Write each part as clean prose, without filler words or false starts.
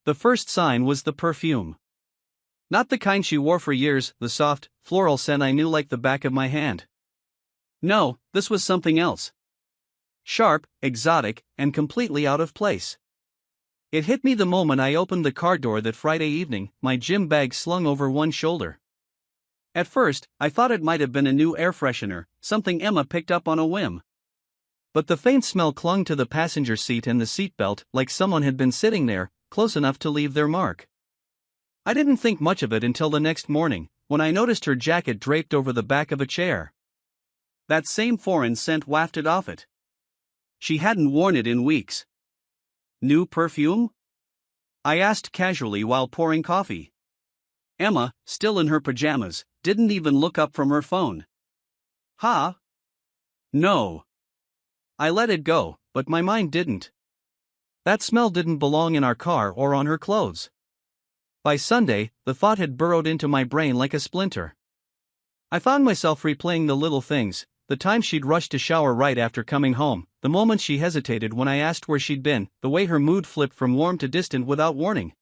The first sign was the perfume. Not the kind she wore for years, the soft, floral scent I knew like the back of my hand. No, this was something else. Sharp, exotic, and completely out of place. It hit me the moment I opened the car door that Friday evening, my gym bag slung over one shoulder. At first, I thought it might have been a new air freshener, something Emma picked up on a whim. But the faint smell clung to the passenger seat and the seatbelt like someone had been sitting there, close enough to leave their mark. I didn't think much of it until the next morning, when I noticed her jacket draped over the back of a chair. That same foreign scent wafted off it. She hadn't worn it in weeks. New perfume? I asked casually while pouring coffee. Emma, still in her pajamas, didn't even look up from her phone. Huh? No. I let it go, but my mind didn't. That smell didn't belong in our car or on her clothes. By Sunday, the thought had burrowed into my brain like a splinter. I found myself replaying the little things, the time she'd rushed to shower right after coming home, the moment she hesitated when I asked where she'd been, the way her mood flipped from warm to distant without warning.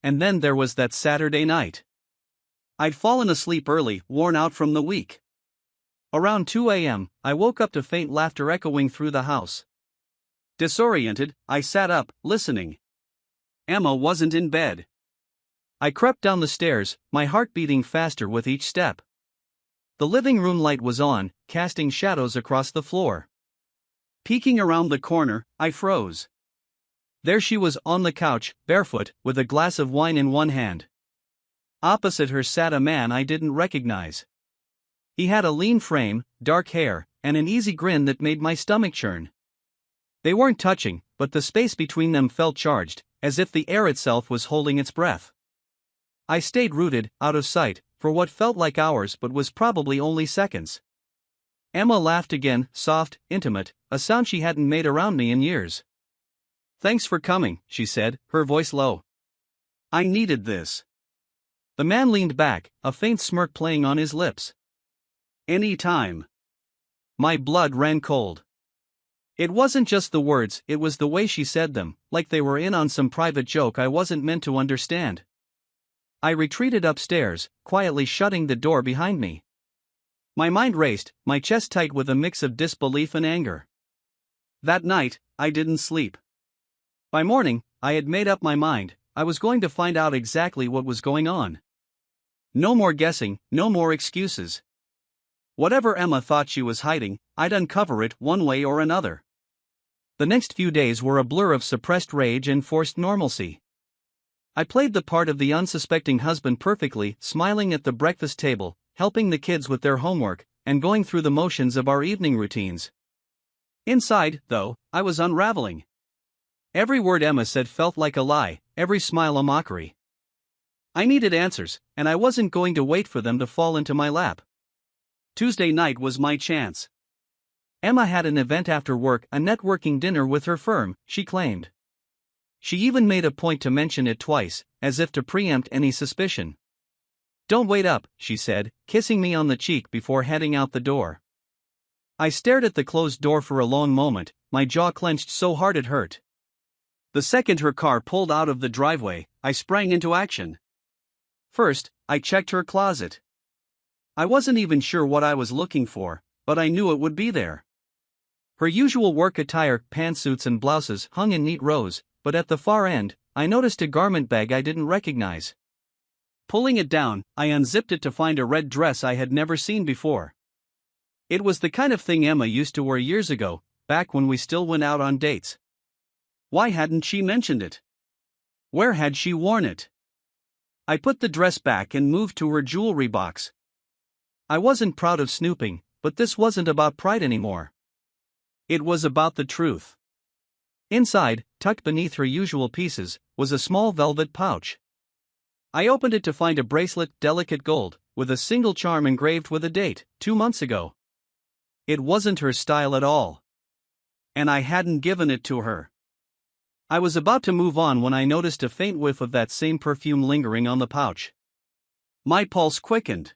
And then there was that Saturday night. I'd fallen asleep early, worn out from the week. Around 2 a.m., I woke up to faint laughter echoing through the house. Disoriented, I sat up, listening. Emma wasn't in bed. I crept down the stairs, my heart beating faster with each step. The living room light was on, casting shadows across the floor. Peeking around the corner, I froze. There she was on the couch, barefoot, with a glass of wine in one hand. Opposite her sat a man I didn't recognize. He had a lean frame, dark hair, and an easy grin that made my stomach churn. They weren't touching, but the space between them felt charged, as if the air itself was holding its breath. I stayed rooted, out of sight, for what felt like hours but was probably only seconds. Emma laughed again, soft, intimate, a sound she hadn't made around me in years. "Thanks for coming," she said, her voice low. "I needed this." The man leaned back, a faint smirk playing on his lips. "Any time." My blood ran cold. It wasn't just the words, it was the way she said them, like they were in on some private joke I wasn't meant to understand. I retreated upstairs, quietly shutting the door behind me. My mind raced, my chest tight with a mix of disbelief and anger. That night, I didn't sleep. By morning, I had made up my mind, I was going to find out exactly what was going on. No more guessing, no more excuses. Whatever Emma thought she was hiding, I'd uncover it one way or another. The next few days were a blur of suppressed rage and forced normalcy. I played the part of the unsuspecting husband perfectly, smiling at the breakfast table, helping the kids with their homework, and going through the motions of our evening routines. Inside, though, I was unraveling. Every word Emma said felt like a lie, every smile a mockery. I needed answers, and I wasn't going to wait for them to fall into my lap. Tuesday night was my chance. Emma had an event after work, a networking dinner with her firm, she claimed. She even made a point to mention it twice, as if to preempt any suspicion. "Don't wait up," she said, kissing me on the cheek before heading out the door. I stared at the closed door for a long moment, my jaw clenched so hard it hurt. The second her car pulled out of the driveway, I sprang into action. First, I checked her closet. I wasn't even sure what I was looking for, but I knew it would be there. Her usual work attire, pantsuits and blouses, hung in neat rows, but at the far end, I noticed a garment bag I didn't recognize. Pulling it down, I unzipped it to find a red dress I had never seen before. It was the kind of thing Emma used to wear years ago, back when we still went out on dates. Why hadn't she mentioned it? Where had she worn it? I put the dress back and moved to her jewelry box. I wasn't proud of snooping, but this wasn't about pride anymore. It was about the truth. Inside, tucked beneath her usual pieces, was a small velvet pouch. I opened it to find a bracelet, delicate gold, with a single charm engraved with a date, 2 months ago. It wasn't her style at all. And I hadn't given it to her. I was about to move on when I noticed a faint whiff of that same perfume lingering on the pouch. My pulse quickened.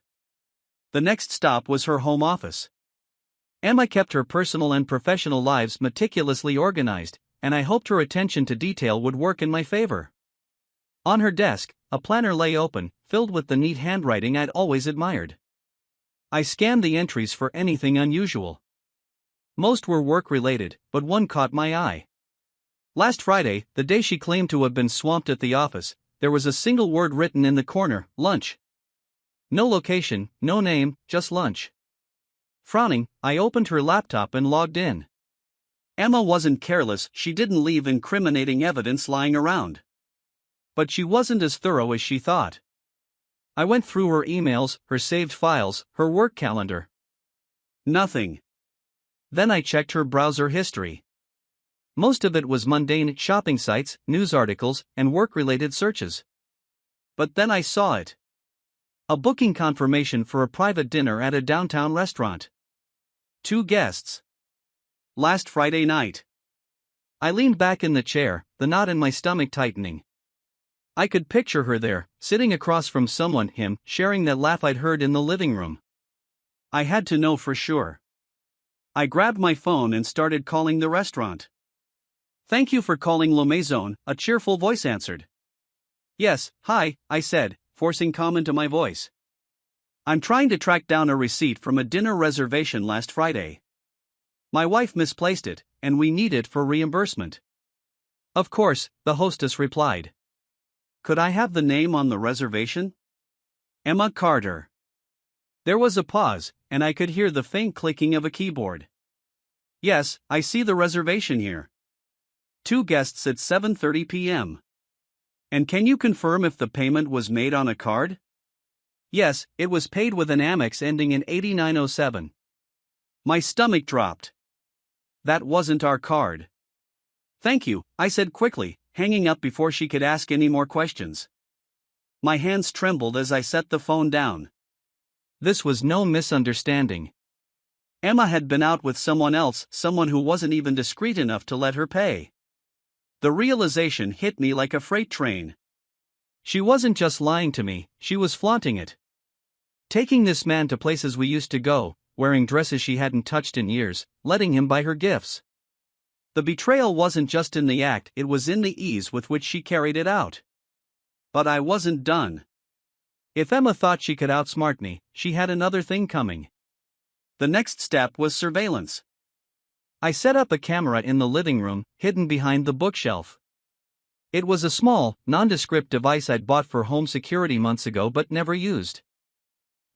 The next stop was her home office. Emma kept her personal and professional lives meticulously organized, and I hoped her attention to detail would work in my favor. On her desk, a planner lay open, filled with the neat handwriting I'd always admired. I scanned the entries for anything unusual. Most were work-related, but one caught my eye. Last Friday, the day she claimed to have been swamped at the office, there was a single word written in the corner: lunch. No location, no name, just lunch. Frowning, I opened her laptop and logged in. Emma wasn't careless, she didn't leave incriminating evidence lying around. But she wasn't as thorough as she thought. I went through her emails, her saved files, her work calendar. Nothing. Then I checked her browser history. Most of it was mundane shopping sites, news articles, and work-related searches. But then I saw it. A booking confirmation for a private dinner at a downtown restaurant. 2 guests. Last Friday night. I leaned back in the chair, the knot in my stomach tightening. I could picture her there, sitting across from someone, him, sharing that laugh I'd heard in the living room. I had to know for sure. I grabbed my phone and started calling the restaurant. "Thank you for calling La Maison," a cheerful voice answered. "Yes, hi," I said, forcing calm into my voice. "I'm trying to track down a receipt from a dinner reservation last Friday. My wife misplaced it, and we need it for reimbursement." "Of course," the hostess replied. "Could I have the name on the reservation?" "Emma Carter." There was a pause, and I could hear the faint clicking of a keyboard. "Yes, I see the reservation here. 2 guests at 7:30 p.m. And can you confirm if the payment was made on a card?" "Yes, it was paid with an Amex ending in 8907. My stomach dropped. "That wasn't our card." "Thank you," I said quickly, hanging up before she could ask any more questions. My hands trembled as I set the phone down. This was no misunderstanding. Emma had been out with someone else, someone who wasn't even discreet enough to let her pay. The realization hit me like a freight train. She wasn't just lying to me, she was flaunting it. Taking this man to places we used to go, wearing dresses she hadn't touched in years, letting him buy her gifts. The betrayal wasn't just in the act, it was in the ease with which she carried it out. But I wasn't done. If Emma thought she could outsmart me, she had another thing coming. The next step was surveillance. I set up a camera in the living room, hidden behind the bookshelf. It was a small, nondescript device I'd bought for home security months ago but never used.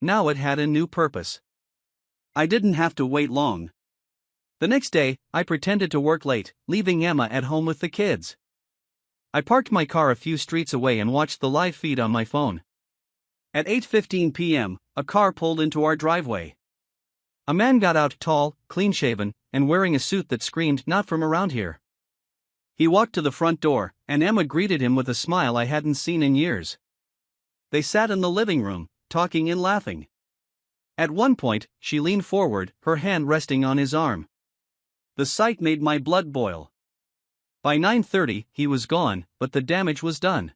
Now it had a new purpose. I didn't have to wait long. The next day, I pretended to work late, leaving Emma at home with the kids. I parked my car a few streets away and watched the live feed on my phone. At 8:15 p.m., a car pulled into our driveway. A man got out, tall, clean-shaven, and wearing a suit that screamed, "Not from around here." He walked to the front door, and Emma greeted him with a smile I hadn't seen in years. They sat in the living room, talking and laughing. At one point, she leaned forward, her hand resting on his arm. The sight made my blood boil. By 9:30, he was gone, but the damage was done.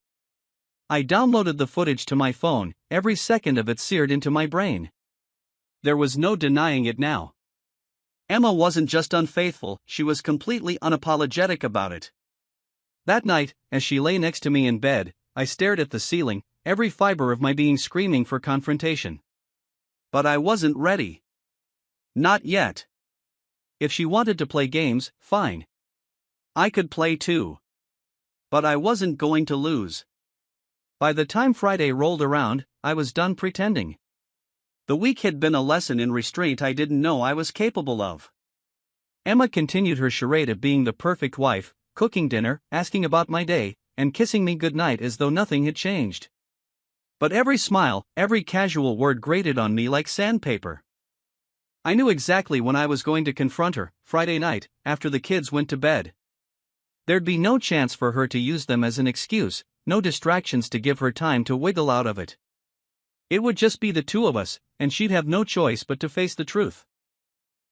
I downloaded the footage to my phone, every second of it seared into my brain. There was no denying it now. Emma wasn't just unfaithful, she was completely unapologetic about it. That night, as she lay next to me in bed, I stared at the ceiling, every fiber of my being screaming for confrontation. But I wasn't ready. Not yet. If she wanted to play games, fine. I could play too. But I wasn't going to lose. By the time Friday rolled around, I was done pretending. The week had been a lesson in restraint I didn't know I was capable of. Emma continued her charade of being the perfect wife, cooking dinner, asking about my day, and kissing me goodnight as though nothing had changed. But every smile, every casual word grated on me like sandpaper. I knew exactly when I was going to confront her, Friday night, after the kids went to bed. There'd be no chance for her to use them as an excuse, no distractions to give her time to wiggle out of it. It would just be the two of us, and she'd have no choice but to face the truth.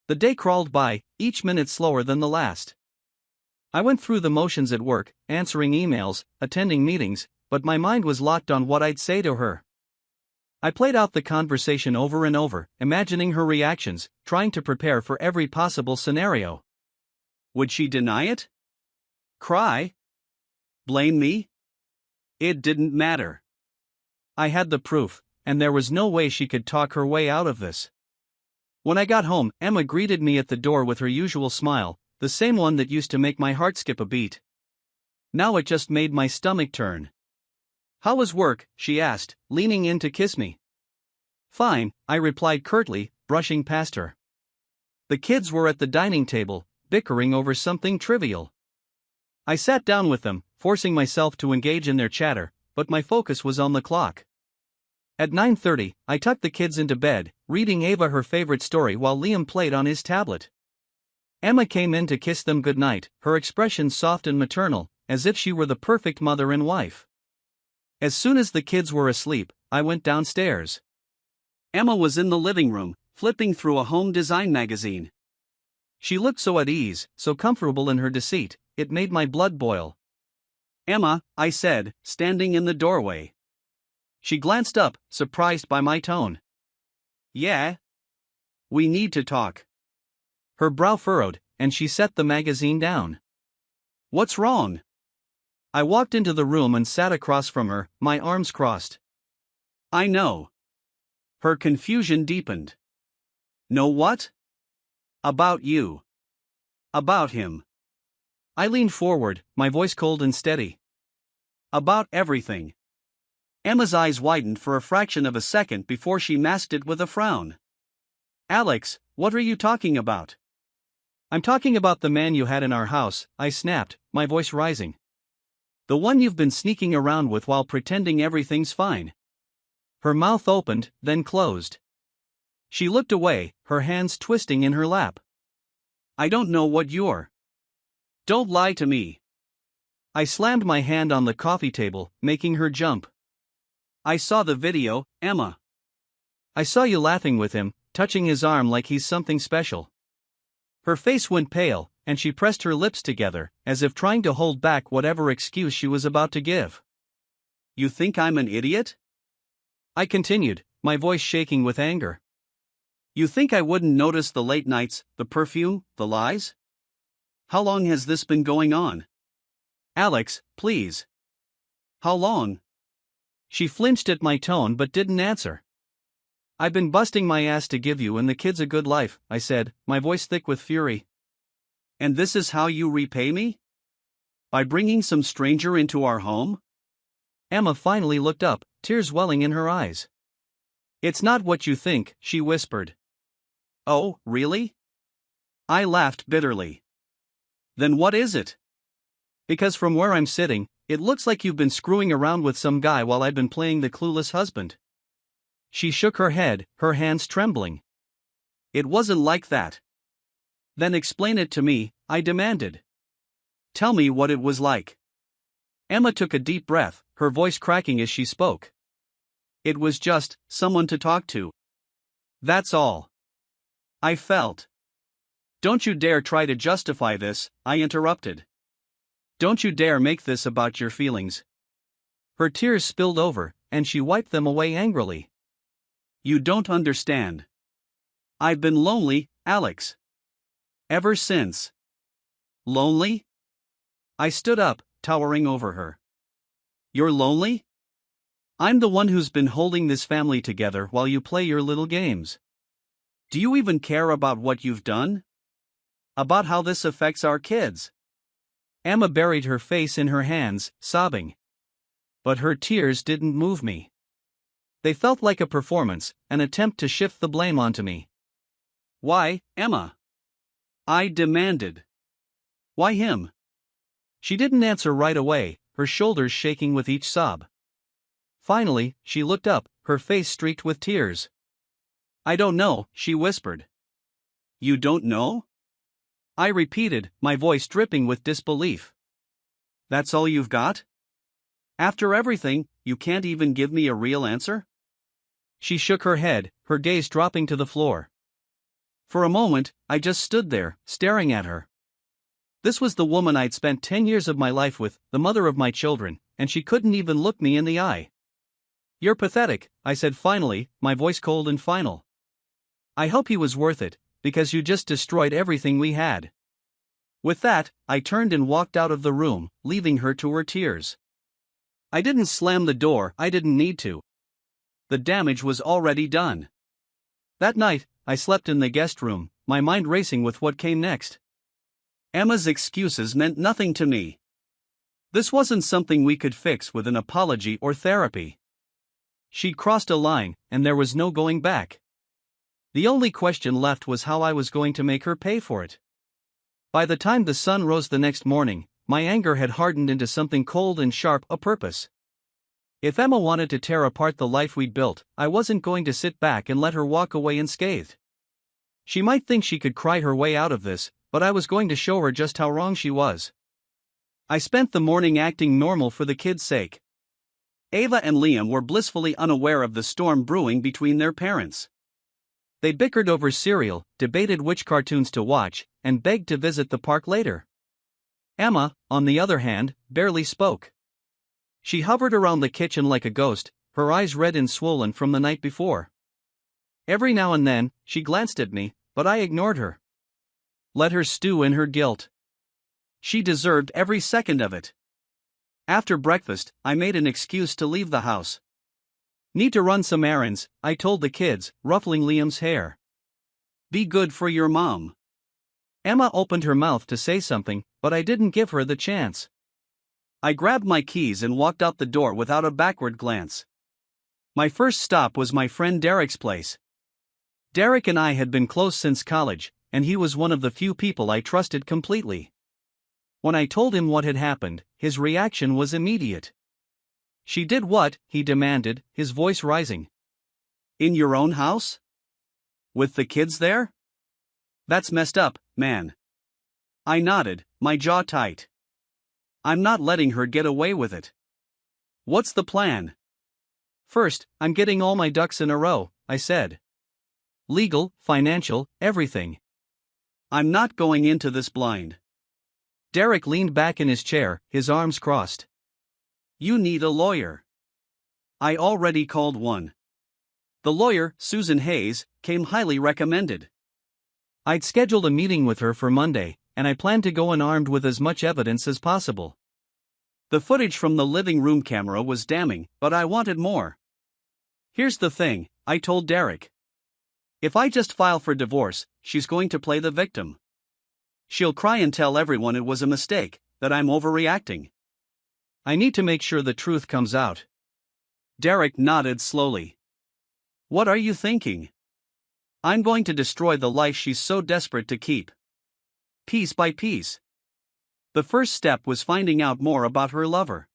The day crawled by, each minute slower than the last. I went through the motions at work, answering emails, attending meetings, but my mind was locked on what I'd say to her. I played out the conversation over and over, imagining her reactions, trying to prepare for every possible scenario. Would she deny it? Cry? Blame me? It didn't matter. I had the proof, and there was no way she could talk her way out of this. When I got home, Emma greeted me at the door with her usual smile, the same one that used to make my heart skip a beat. Now it just made my stomach turn. "How was work?" she asked, leaning in to kiss me. "Fine," I replied curtly, brushing past her. The kids were at the dining table, bickering over something trivial. I sat down with them, forcing myself to engage in their chatter, but my focus was on the clock. At 9:30, I tucked the kids into bed, reading Ava her favorite story while Liam played on his tablet. Emma came in to kiss them goodnight, her expression soft and maternal, as if she were the perfect mother and wife. As soon as the kids were asleep, I went downstairs. Emma was in the living room, flipping through a home design magazine. She looked so at ease, so comfortable in her deceit, it made my blood boil. "Emma," I said, standing in the doorway. She glanced up, surprised by my tone. "Yeah? We need to talk." Her brow furrowed, and she set the magazine down. "What's wrong?" I walked into the room and sat across from her, my arms crossed. "I know." Her confusion deepened. "Know what?" "About you." "About him." I leaned forward, my voice cold and steady. "About everything." Emma's eyes widened for a fraction of a second before she masked it with a frown. "Alex, what are you talking about?" "I'm talking about the man you had in our house," I snapped, my voice rising. "The one you've been sneaking around with while pretending everything's fine." Her mouth opened, then closed. She looked away, her hands twisting in her lap. "I don't know what you're." "Don't lie to me." I slammed my hand on the coffee table, making her jump. "I saw the video, Emma." "I saw you laughing with him, touching his arm like he's something special." Her face went pale, and she pressed her lips together, as if trying to hold back whatever excuse she was about to give. "You think I'm an idiot?" I continued, my voice shaking with anger. "You think I wouldn't notice the late nights, the perfume, the lies? How long has this been going on?" "Alex, please." "How long?" She flinched at my tone but didn't answer. "I've been busting my ass to give you and the kids a good life," I said, my voice thick with fury. "And this is how you repay me? By bringing some stranger into our home?" Emma finally looked up, tears welling in her eyes. "It's not what you think," she whispered. "Oh, really?" I laughed bitterly. "Then what is it?" "Because from where I'm sitting, it looks like you've been screwing around with some guy while I've been playing the clueless husband." She shook her head, her hands trembling. "It wasn't like that." "Then explain it to me," I demanded. "Tell me what it was like." Emma took a deep breath, her voice cracking as she spoke. "It was just someone to talk to. That's all." I felt. "Don't you dare try to justify this," I interrupted. "Don't you dare make this about your feelings." Her tears spilled over, and she wiped them away angrily. "You don't understand. I've been lonely, Alex. Ever since." "Lonely?" I stood up, towering over her. "You're lonely? I'm the one who's been holding this family together while you play your little games. Do you even care about what you've done? About how this affects our kids?" Emma buried her face in her hands, sobbing. But her tears didn't move me. They felt like a performance, an attempt to shift the blame onto me. "Why, Emma?" I demanded. "Why him?" She didn't answer right away, her shoulders shaking with each sob. Finally, she looked up, her face streaked with tears. "I don't know," she whispered. "You don't know?" I repeated, my voice dripping with disbelief. "That's all you've got? After everything, you can't even give me a real answer?" She shook her head, her gaze dropping to the floor. For a moment, I just stood there, staring at her. This was the woman I'd spent 10 years of my life with, the mother of my children, and she couldn't even look me in the eye. "You're pathetic," I said finally, my voice cold and final. "I hope he was worth it, because you just destroyed everything we had." With that, I turned and walked out of the room, leaving her to her tears. I didn't slam the door, I didn't need to. The damage was already done. That night, I slept in the guest room, my mind racing with what came next. Emma's excuses meant nothing to me. This wasn't something we could fix with an apology or therapy. She'd crossed a line, and there was no going back. The only question left was how I was going to make her pay for it. By the time the sun rose the next morning, my anger had hardened into something cold and sharp, a purpose. If Emma wanted to tear apart the life we'd built, I wasn't going to sit back and let her walk away unscathed. She might think she could cry her way out of this, but I was going to show her just how wrong she was. I spent the morning acting normal for the kids' sake. Ava and Liam were blissfully unaware of the storm brewing between their parents. They bickered over cereal, debated which cartoons to watch, and begged to visit the park later. Emma, on the other hand, barely spoke. She hovered around the kitchen like a ghost, her eyes red and swollen from the night before. Every now and then, she glanced at me, but I ignored her. Let her stew in her guilt. She deserved every second of it. After breakfast, I made an excuse to leave the house. Need to run some errands, I told the kids, ruffling Liam's hair. Be good for your mom. Emma opened her mouth to say something, but I didn't give her the chance. I grabbed my keys and walked out the door without a backward glance. My first stop was my friend Derek's place. Derek and I had been close since college, and he was one of the few people I trusted completely. When I told him what had happened, his reaction was immediate. She did what? He demanded, his voice rising. In your own house? With the kids there? That's messed up, man. I nodded, my jaw tight. I'm not letting her get away with it. What's the plan? First, I'm getting all my ducks in a row, I said. Legal, financial, everything. I'm not going into this blind. Derek leaned back in his chair, his arms crossed. You need a lawyer. I already called one. The lawyer, Susan Hayes, came highly recommended. I'd scheduled a meeting with her for Monday, and I planned to go unarmed with as much evidence as possible. The footage from the living room camera was damning, but I wanted more. Here's the thing, I told Derek. If I just file for divorce, she's going to play the victim. She'll cry and tell everyone it was a mistake, that I'm overreacting. I need to make sure the truth comes out. Derek nodded slowly. What are you thinking? I'm going to destroy the life she's so desperate to keep. Piece by piece. The first step was finding out more about her lover.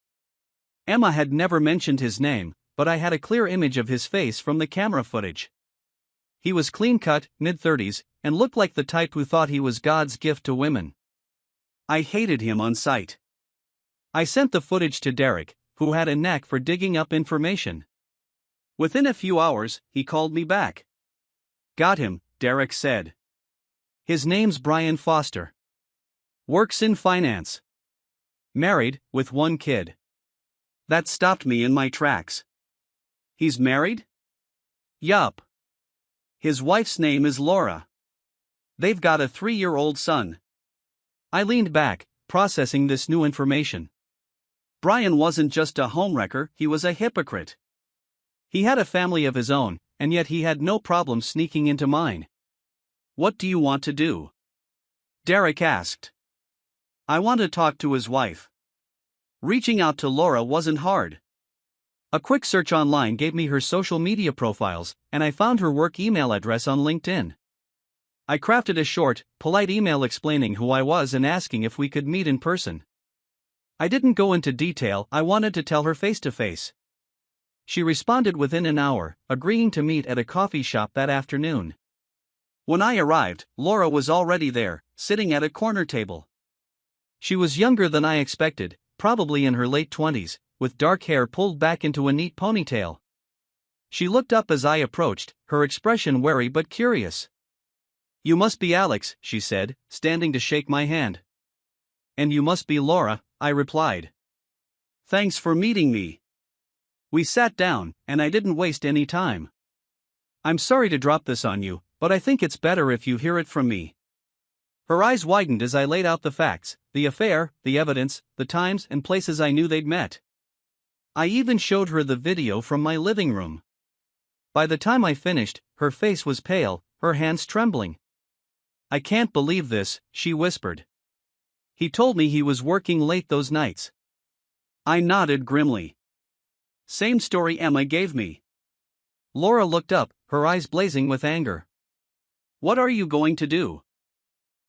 Emma had never mentioned his name, but I had a clear image of his face from the camera footage. He was clean-cut, mid-30s, and looked like the type who thought he was God's gift to women. I hated him on sight. I sent the footage to Derek, who had a knack for digging up information. Within a few hours, he called me back. Got him, Derek said. His name's Brian Foster. Works in finance. Married, with one kid. That stopped me in my tracks. He's married? Yup. His wife's name is Laura. They've got a 3-year-old son. I leaned back, processing this new information. Brian wasn't just a homewrecker, he was a hypocrite. He had a family of his own, and yet he had no problem sneaking into mine. What do you want to do? Derek asked. I want to talk to his wife. Reaching out to Laura wasn't hard. A quick search online gave me her social media profiles, and I found her work email address on LinkedIn. I crafted a short, polite email explaining who I was and asking if we could meet in person. I didn't go into detail, I wanted to tell her face to face. She responded within an hour, agreeing to meet at a coffee shop that afternoon. When I arrived, Laura was already there, sitting at a corner table. She was younger than I expected, probably in her late 20s, with dark hair pulled back into a neat ponytail. She looked up as I approached, her expression wary but curious. You must be Alex, she said, standing to shake my hand. And you must be Laura, I replied. Thanks for meeting me. We sat down, and I didn't waste any time. I'm sorry to drop this on you, but I think it's better if you hear it from me. Her eyes widened as I laid out the facts, the affair, the evidence, the times and places I knew they'd met. I even showed her the video from my living room. By the time I finished, her face was pale, her hands trembling. "I can't believe this," she whispered. "He told me he was working late those nights." I nodded grimly. "Same story Emma gave me." Laura looked up, her eyes blazing with anger. "What are you going to do?"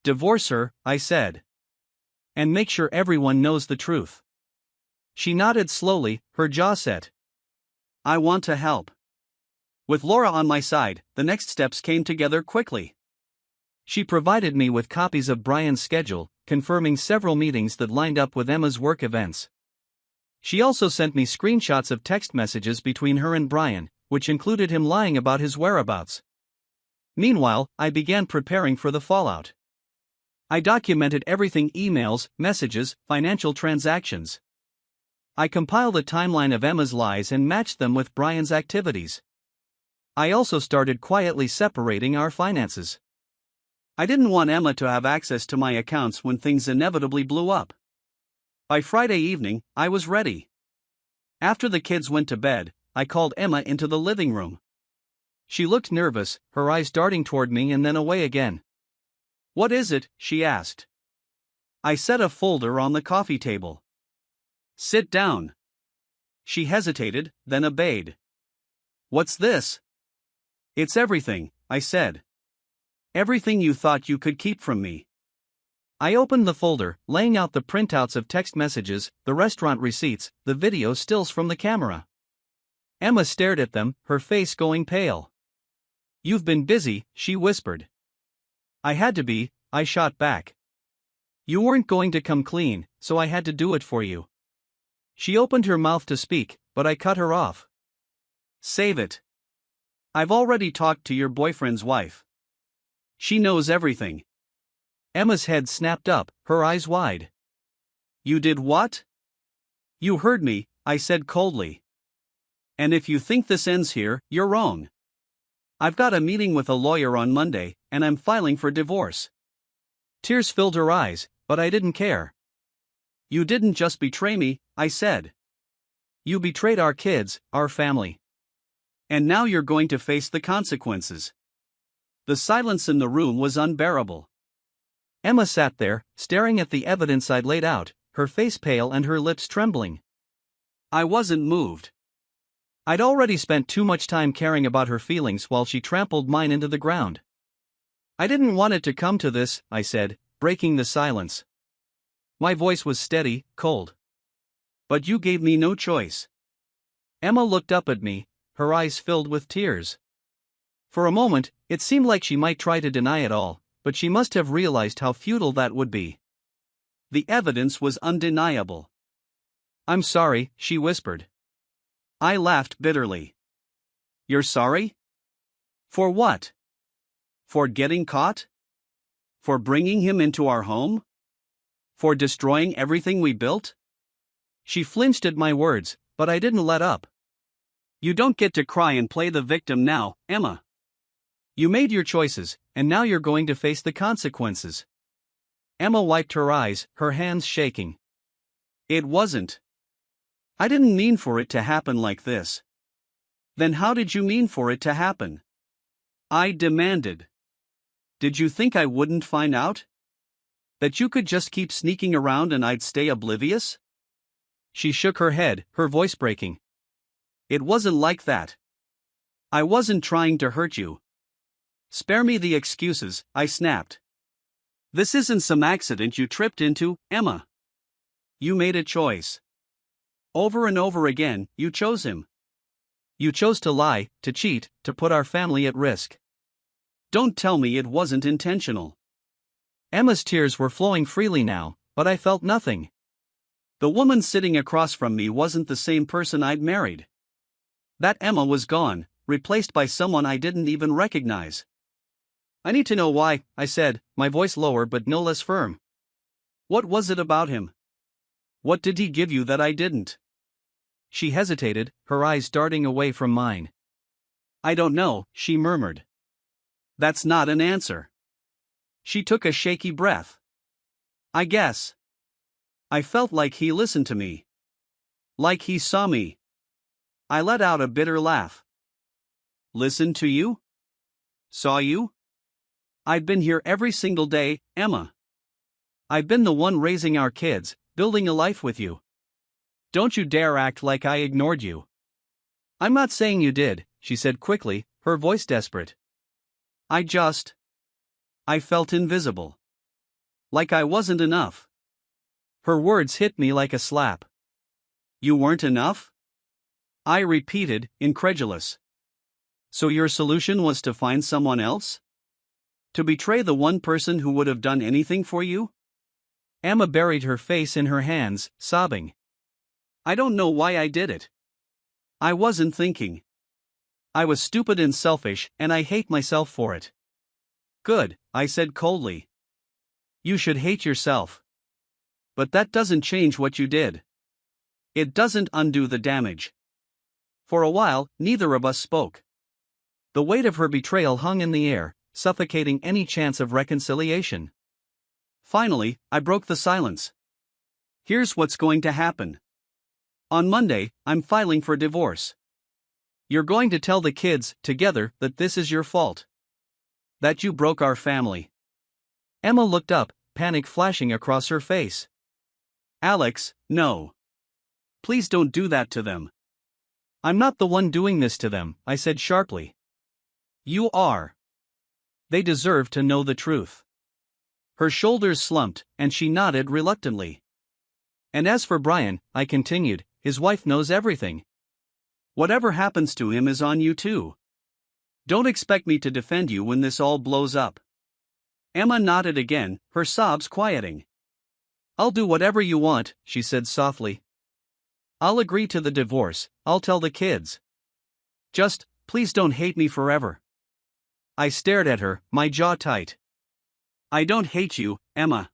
"Divorce her," I said. "And make sure everyone knows the truth." She nodded slowly, her jaw set. "I want to help." With Laura on my side, the next steps came together quickly. She provided me with copies of Brian's schedule, confirming several meetings that lined up with Emma's work events. She also sent me screenshots of text messages between her and Brian, which included him lying about his whereabouts. Meanwhile, I began preparing for the fallout. I documented everything: emails, messages, financial transactions. I compiled a timeline of Emma's lies and matched them with Brian's activities. I also started quietly separating our finances. I didn't want Emma to have access to my accounts when things inevitably blew up. By Friday evening, I was ready. After the kids went to bed, I called Emma into the living room. She looked nervous, her eyes darting toward me and then away again. "What is it?" she asked. I set a folder on the coffee table. "Sit down." She hesitated, then obeyed. "What's this?" "It's everything," I said. "Everything you thought you could keep from me." I opened the folder, laying out the printouts of text messages, the restaurant receipts, the video stills from the camera. Emma stared at them, her face going pale. "You've been busy," she whispered. "I had to be," I shot back. "You weren't going to come clean, so I had to do it for you." She opened her mouth to speak, but I cut her off. "Save it. I've already talked to your boyfriend's wife. She knows everything." Emma's head snapped up, her eyes wide. "You did what?" "You heard me," I said coldly. "And if you think this ends here, you're wrong. I've got a meeting with a lawyer on Monday, and I'm filing for divorce." Tears filled her eyes, but I didn't care. "You didn't just betray me," I said. "You betrayed our kids, our family. And now you're going to face the consequences." The silence in the room was unbearable. Emma sat there, staring at the evidence I'd laid out, her face pale and her lips trembling. I wasn't moved. I'd already spent too much time caring about her feelings while she trampled mine into the ground. "I didn't want it to come to this," I said, breaking the silence. My voice was steady, cold. "But you gave me no choice." Emma looked up at me, her eyes filled with tears. For a moment, it seemed like she might try to deny it all, but she must have realized how futile that would be. The evidence was undeniable. "I'm sorry," she whispered. I laughed bitterly. "You're sorry? For what? For getting caught? For bringing him into our home? For destroying everything we built?" She flinched at my words, but I didn't let up. "You don't get to cry and play the victim now, Emma. You made your choices, and now you're going to face the consequences." Emma wiped her eyes, her hands shaking. "It wasn't. I didn't mean for it to happen like this." "Then how did you mean for it to happen?" I demanded. "Did you think I wouldn't find out? That you could just keep sneaking around and I'd stay oblivious?" She shook her head, her voice breaking. "It wasn't like that. I wasn't trying to hurt you." "Spare me the excuses," I snapped. "This isn't some accident you tripped into, Emma. You made a choice. Over and over again, you chose him. You chose to lie, to cheat, to put our family at risk. Don't tell me it wasn't intentional." Emma's tears were flowing freely now, but I felt nothing. The woman sitting across from me wasn't the same person I'd married. That Emma was gone, replaced by someone I didn't even recognize. "I need to know why," I said, my voice lower but no less firm. "What was it about him? What did he give you that I didn't?" She hesitated, her eyes darting away from mine. "I don't know," she murmured. "That's not an answer." She took a shaky breath. "I guess." I felt like he listened to me. Like he saw me. I let out a bitter laugh. Listen to you? Saw you? I'd been here every single day, Emma. I've been the one raising our kids, building a life with you. Don't you dare act like I ignored you. I'm not saying you did, she said quickly, her voice desperate. I felt invisible. Like I wasn't enough. Her words hit me like a slap. You weren't enough? I repeated, incredulous. So your solution was to find someone else? To betray the one person who would have done anything for you? Emma buried her face in her hands, sobbing. I don't know why I did it. I wasn't thinking. I was stupid and selfish, and I hate myself for it. Good, I said coldly. You should hate yourself. But that doesn't change what you did. It doesn't undo the damage. For a while, neither of us spoke. The weight of her betrayal hung in the air, suffocating any chance of reconciliation. Finally, I broke the silence. Here's what's going to happen. On Monday, I'm filing for divorce. You're going to tell the kids, together, that this is your fault. That you broke our family. Emma looked up, panic flashing across her face. Alex, no. Please don't do that to them. I'm not the one doing this to them, I said sharply. You are. They deserve to know the truth. Her shoulders slumped, and she nodded reluctantly. And as for Brian, I continued, his wife knows everything. Whatever happens to him is on you too. Don't expect me to defend you when this all blows up. Emma nodded again, her sobs quieting. I'll do whatever you want, she said softly. I'll agree to the divorce, I'll tell the kids. Just, please don't hate me forever. I stared at her, my jaw tight. I don't hate you, Emma.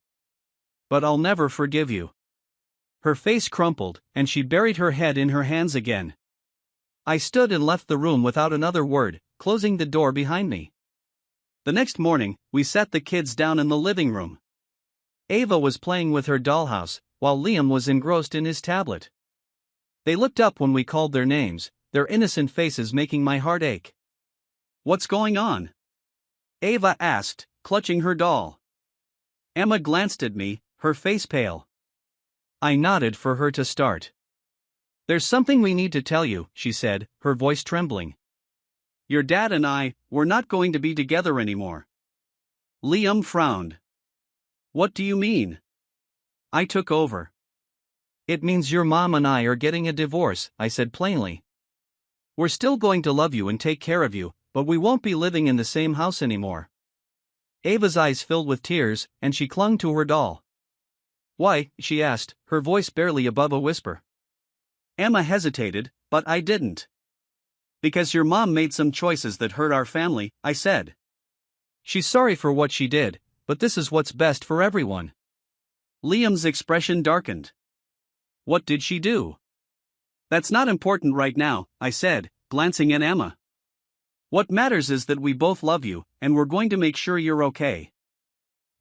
But I'll never forgive you. Her face crumpled, and she buried her head in her hands again. I stood and left the room without another word, closing the door behind me. The next morning, we sat the kids down in the living room. Ava was playing with her dollhouse, while Liam was engrossed in his tablet. They looked up when we called their names, their innocent faces making my heart ache. What's going on? Ava asked, clutching her doll. Emma glanced at me, her face pale. I nodded for her to start. There's something we need to tell you, she said, her voice trembling. Your dad and I, we're not going to be together anymore. Liam frowned. What do you mean? I took over. It means your mom and I are getting a divorce, I said plainly. We're still going to love you and take care of you, but we won't be living in the same house anymore. Ava's eyes filled with tears, and she clung to her doll. Why? She asked, her voice barely above a whisper. Emma hesitated, but I didn't. Because your mom made some choices that hurt our family, I said. She's sorry for what she did, but this is what's best for everyone. Liam's expression darkened. What did she do? That's not important right now, I said, glancing at Emma. What matters is that we both love you, and we're going to make sure you're okay.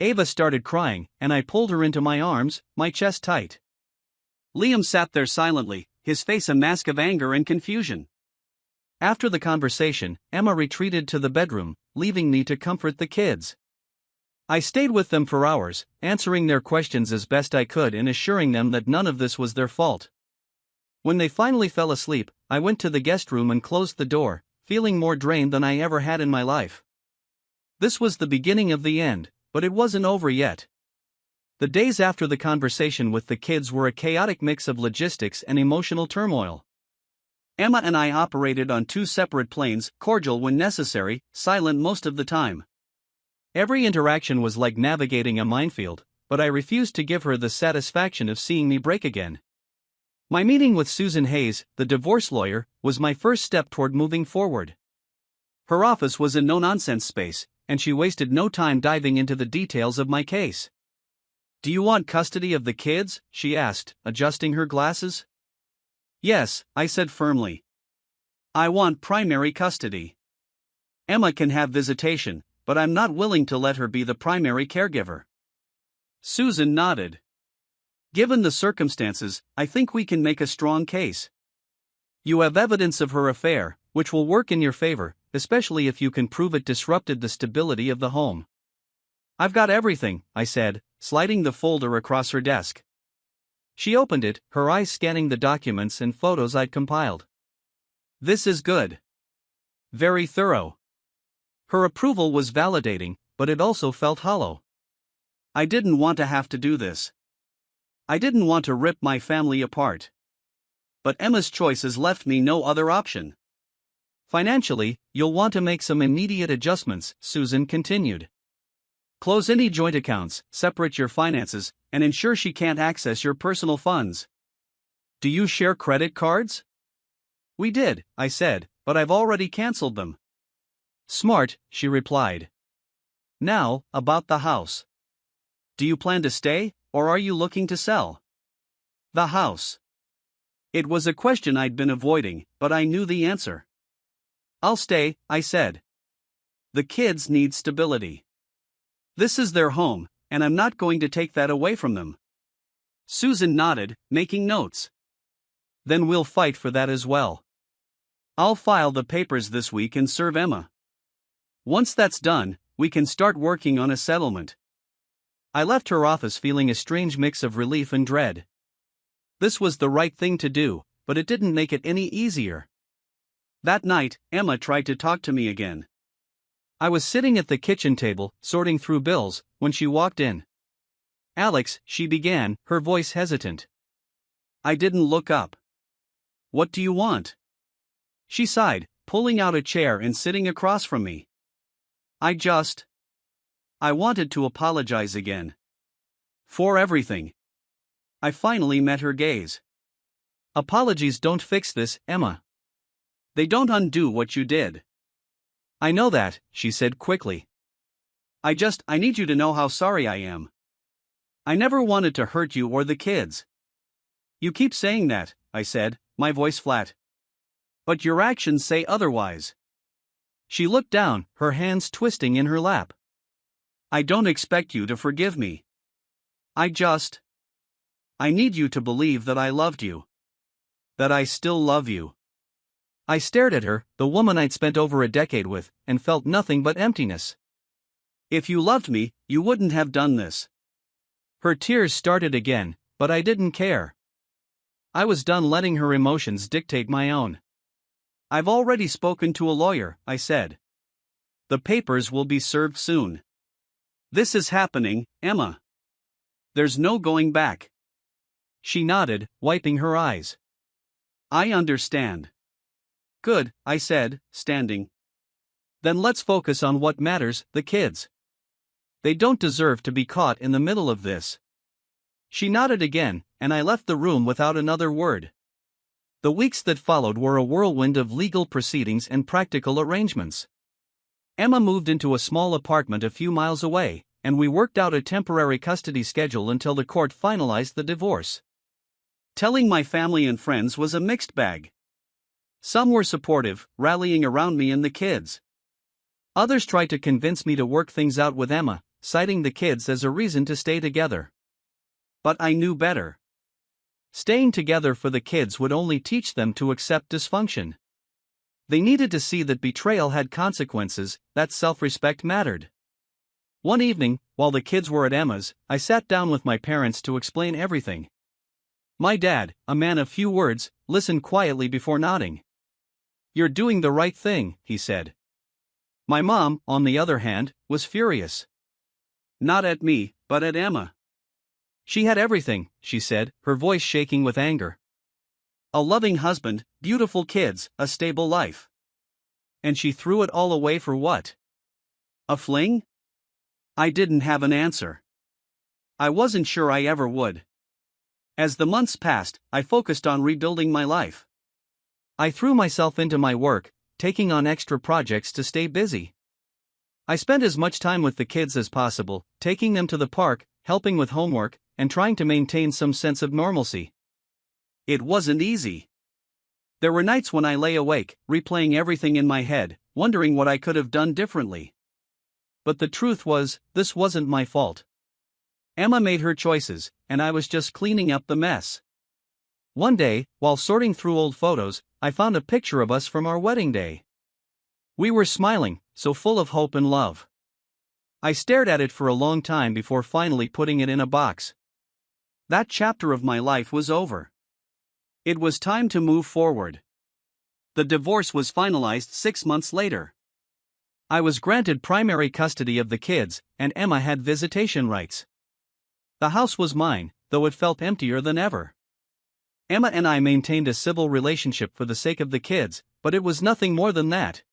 Ava started crying, and I pulled her into my arms, my chest tight. Liam sat there silently, his face a mask of anger and confusion. After the conversation, Emma retreated to the bedroom, leaving me to comfort the kids. I stayed with them for hours, answering their questions as best I could and assuring them that none of this was their fault. When they finally fell asleep, I went to the guest room and closed the door, feeling more drained than I ever had in my life. This was the beginning of the end, but it wasn't over yet. The days after the conversation with the kids were a chaotic mix of logistics and emotional turmoil. Emma and I operated on two separate planes, cordial when necessary, silent most of the time. Every interaction was like navigating a minefield, but I refused to give her the satisfaction of seeing me break again. My meeting with Susan Hayes, the divorce lawyer, was my first step toward moving forward. Her office was a no-nonsense space, and she wasted no time diving into the details of my case. Do you want custody of the kids? She asked, adjusting her glasses. Yes, I said firmly. I want primary custody. Emma can have visitation, but I'm not willing to let her be the primary caregiver. Susan nodded. Given the circumstances, I think we can make a strong case. You have evidence of her affair, which will work in your favor, especially if you can prove it disrupted the stability of the home. I've got everything, I said, sliding the folder across her desk. She opened it, her eyes scanning the documents and photos I'd compiled. This is good. Very thorough. Her approval was validating, but it also felt hollow. I didn't want to have to do this. I didn't want to rip my family apart. But Emma's choices left me no other option. Financially, you'll want to make some immediate adjustments, Susan continued. Close any joint accounts, separate your finances, and ensure she can't access your personal funds. Do you share credit cards? We did, I said, but I've already canceled them. Smart, she replied. Now, about the house. Do you plan to stay, or are you looking to sell? The house. It was a question I'd been avoiding, but I knew the answer. I'll stay, I said. The kids need stability. This is their home, and I'm not going to take that away from them. Susan nodded, making notes. Then we'll fight for that as well. I'll file the papers this week and serve Emma. Once that's done, we can start working on a settlement. I left her office feeling a strange mix of relief and dread. This was the right thing to do, but it didn't make it any easier. That night, Emma tried to talk to me again. I was sitting at the kitchen table, sorting through bills, when she walked in. Alex, she began, her voice hesitant. I didn't look up. What do you want? She sighed, pulling out a chair and sitting across from me. I wanted to apologize again. For everything. I finally met her gaze. Apologies don't fix this, Emma. They don't undo what you did. I know that, she said quickly. I need you to know how sorry I am. I never wanted to hurt you or the kids. You keep saying that, I said, my voice flat. But your actions say otherwise. She looked down, her hands twisting in her lap. I don't expect you to forgive me. I need you to believe that I loved you. That I still love you. I stared at her, the woman I'd spent over a decade with, and felt nothing but emptiness. If you loved me, you wouldn't have done this. Her tears started again, but I didn't care. I was done letting her emotions dictate my own. I've already spoken to a lawyer, I said. The papers will be served soon. This is happening, Emma. There's no going back. She nodded, wiping her eyes. I understand. Good, I said, standing. Then let's focus on what matters, the kids. They don't deserve to be caught in the middle of this. She nodded again, and I left the room without another word. The weeks that followed were a whirlwind of legal proceedings and practical arrangements. Emma moved into a small apartment a few miles away, and we worked out a temporary custody schedule until the court finalized the divorce. Telling my family and friends was a mixed bag. Some were supportive, rallying around me and the kids. Others tried to convince me to work things out with Emma, citing the kids as a reason to stay together. But I knew better. Staying together for the kids would only teach them to accept dysfunction. They needed to see that betrayal had consequences, that self-respect mattered. One evening, while the kids were at Emma's, I sat down with my parents to explain everything. My dad, a man of few words, listened quietly before nodding. You're doing the right thing, he said. My mom, on the other hand, was furious. Not at me, but at Emma. She had everything, she said, her voice shaking with anger. A loving husband, beautiful kids, a stable life. And she threw it all away for what? A fling? I didn't have an answer. I wasn't sure I ever would. As the months passed, I focused on rebuilding my life. I threw myself into my work, taking on extra projects to stay busy. I spent as much time with the kids as possible, taking them to the park, helping with homework, and trying to maintain some sense of normalcy. It wasn't easy. There were nights when I lay awake, replaying everything in my head, wondering what I could have done differently. But the truth was, this wasn't my fault. Emma made her choices, and I was just cleaning up the mess. One day, while sorting through old photos, I found a picture of us from our wedding day. We were smiling, so full of hope and love. I stared at it for a long time before finally putting it in a box. That chapter of my life was over. It was time to move forward. The divorce was finalized 6 months later. I was granted primary custody of the kids, and Emma had visitation rights. The house was mine, though it felt emptier than ever. Emma and I maintained a civil relationship for the sake of the kids, but it was nothing more than that.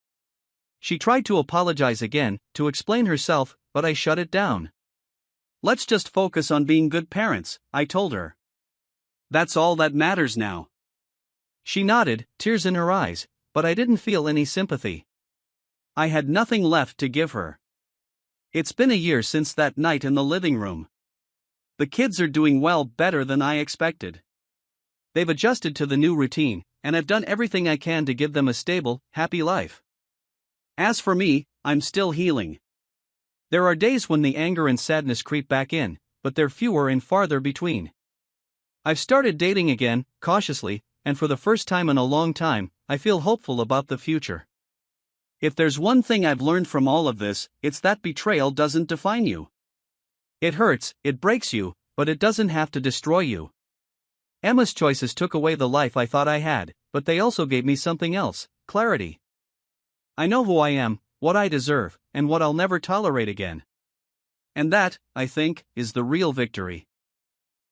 She tried to apologize again, to explain herself, but I shut it down. "Let's just focus on being good parents," I told her. "That's all that matters now." She nodded, tears in her eyes, but I didn't feel any sympathy. I had nothing left to give her. It's been a year since that night in the living room. The kids are doing well, better than I expected. They've adjusted to the new routine, and I've done everything I can to give them a stable, happy life. As for me, I'm still healing. There are days when the anger and sadness creep back in, but they're fewer and farther between. I've started dating again, cautiously, and for the first time in a long time, I feel hopeful about the future. If there's one thing I've learned from all of this, it's that betrayal doesn't define you. It hurts, it breaks you, but it doesn't have to destroy you. Emma's choices took away the life I thought I had, but they also gave me something else: clarity. I know who I am, what I deserve, and what I'll never tolerate again. And that, I think, is the real victory.